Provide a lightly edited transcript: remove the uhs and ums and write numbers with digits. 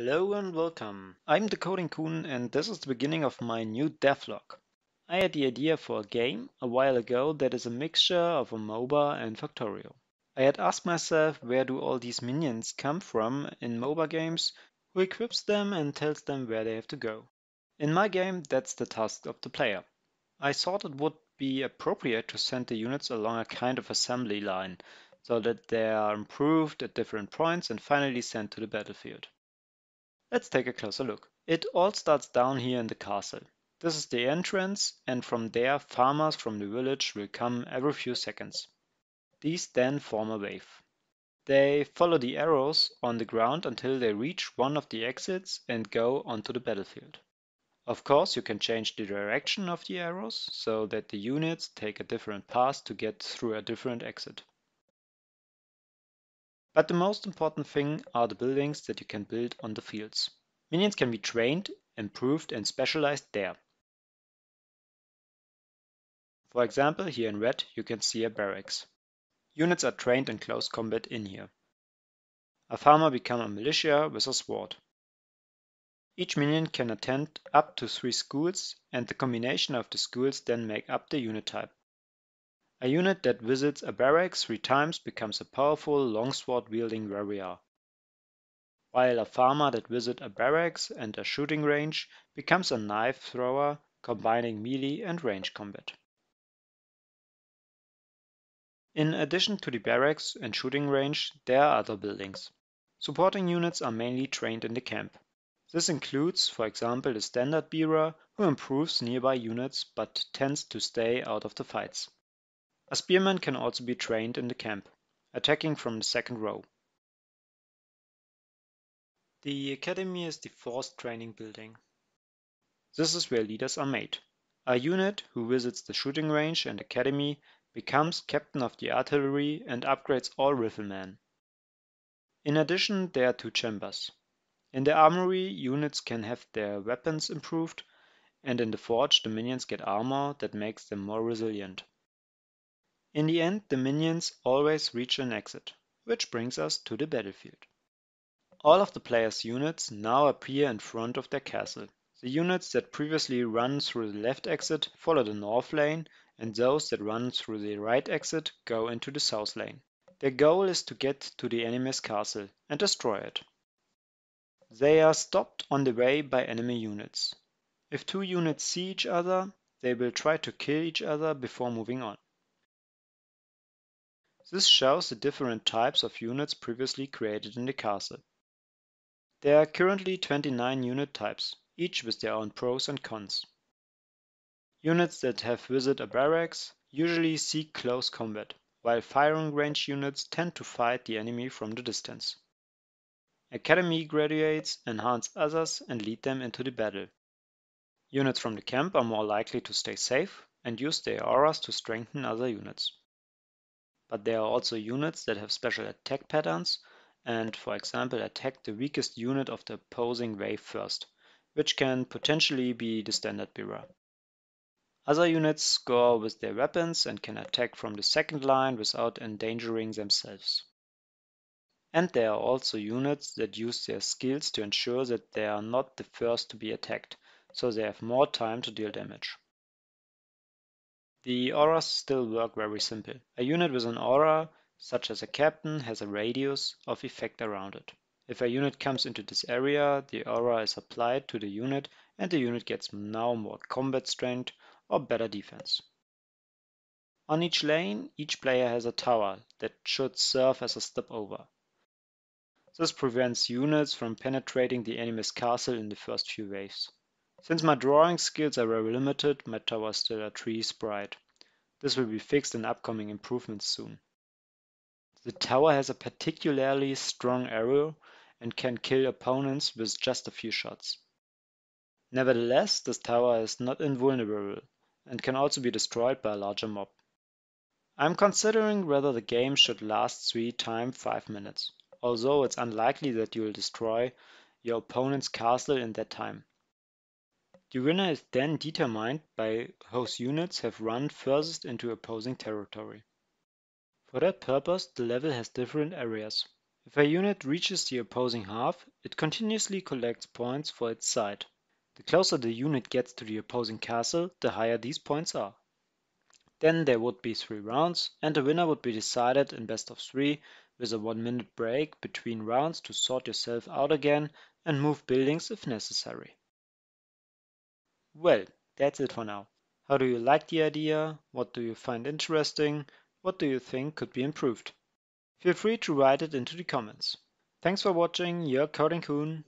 Hello and welcome. I'm the Coding Kun and this is the beginning of my new devlog. I had the idea for a game a while ago that is a mixture of a MOBA and Factorio. I had asked myself where do all these minions come from in MOBA games, who equips them and tells them where they have to go. In my game that's the task of the player. I thought it would be appropriate to send the units along a kind of assembly line so that they are improved at different points and finally sent to the battlefield. Let's take a closer look. It all starts down here in the castle. This is the entrance, and from there farmers from the village will come every few seconds. These then form a wave. They follow the arrows on the ground until they reach one of the exits and go onto the battlefield. Of course, you can change the direction of the arrows so that the units take a different path to get through a different exit. But the most important thing are the buildings that you can build on the fields. Minions can be trained, improved and specialized there. For example, here in red you can see a barracks. Units are trained in close combat in here. A farmer becomes a militia with a sword. Each minion can attend up to 3 schools and the combination of the schools then make up the unit type. A unit that visits a barracks 3 times becomes a powerful longsword wielding warrior, while a farmer that visits a barracks and a shooting range becomes a knife thrower combining melee and range combat. In addition to the barracks and shooting range, there are other buildings. Supporting units are mainly trained in the camp. This includes, for example, the standard bearer who improves nearby units but tends to stay out of the fights. A spearman can also be trained in the camp, attacking from the second row. The academy is the fourth training building. This is where leaders are made. A unit who visits the shooting range and academy becomes captain of the artillery and upgrades all riflemen. In addition, there are 2 chambers. In the armory, units can have their weapons improved, and in the forge, the minions get armor that makes them more resilient. In the end, the minions always reach an exit, which brings us to the battlefield. All of the players' units now appear in front of their castle. The units that previously run through the left exit follow the north lane, and those that run through the right exit go into the south lane. Their goal is to get to the enemy's castle and destroy it. They are stopped on the way by enemy units. If 2 units see each other, they will try to kill each other before moving on. This shows the different types of units previously created in the castle. There are currently 29 unit types, each with their own pros and cons. Units that have visited a barracks usually seek close combat, while firing range units tend to fight the enemy from the distance. Academy graduates enhance others and lead them into the battle. Units from the camp are more likely to stay safe and use their auras to strengthen other units. But there are also units that have special attack patterns and, for example, attack the weakest unit of the opposing wave first, which can potentially be the standard bearer. Other units score with their weapons and can attack from the second line without endangering themselves. And there are also units that use their skills to ensure that they are not the first to be attacked, so they have more time to deal damage. The auras still work very simple. A unit with an aura, such as a captain, has a radius of effect around it. If a unit comes into this area, the aura is applied to the unit and the unit gets now more combat strength or better defense. On each lane, each player has a tower that should serve as a stopover. This prevents units from penetrating the enemy's castle in the first few waves. Since my drawing skills are very limited, my tower is still a tree sprite. This will be fixed in upcoming improvements soon. The tower has a particularly strong arrow and can kill opponents with just a few shots. Nevertheless, this tower is not invulnerable and can also be destroyed by a larger mob. I'm considering whether the game should last 3 times 5 minutes, although it's unlikely that you will destroy your opponent's castle in that time. The winner is then determined by whose units have run furthest into opposing territory. For that purpose, the level has different areas. If a unit reaches the opposing half, It continuously collects points for its side. The closer the unit gets to the opposing castle, the higher these points are. Then there would be 3 rounds, and the winner would be decided in best of 3 with a 1-minute break between rounds to sort yourself out again and move buildings if necessary. Well, that's it for now. How do you like the idea? What do you find interesting? What do you think could be improved? Feel free to write it into the comments. Thanks for watching, your Coding Coon.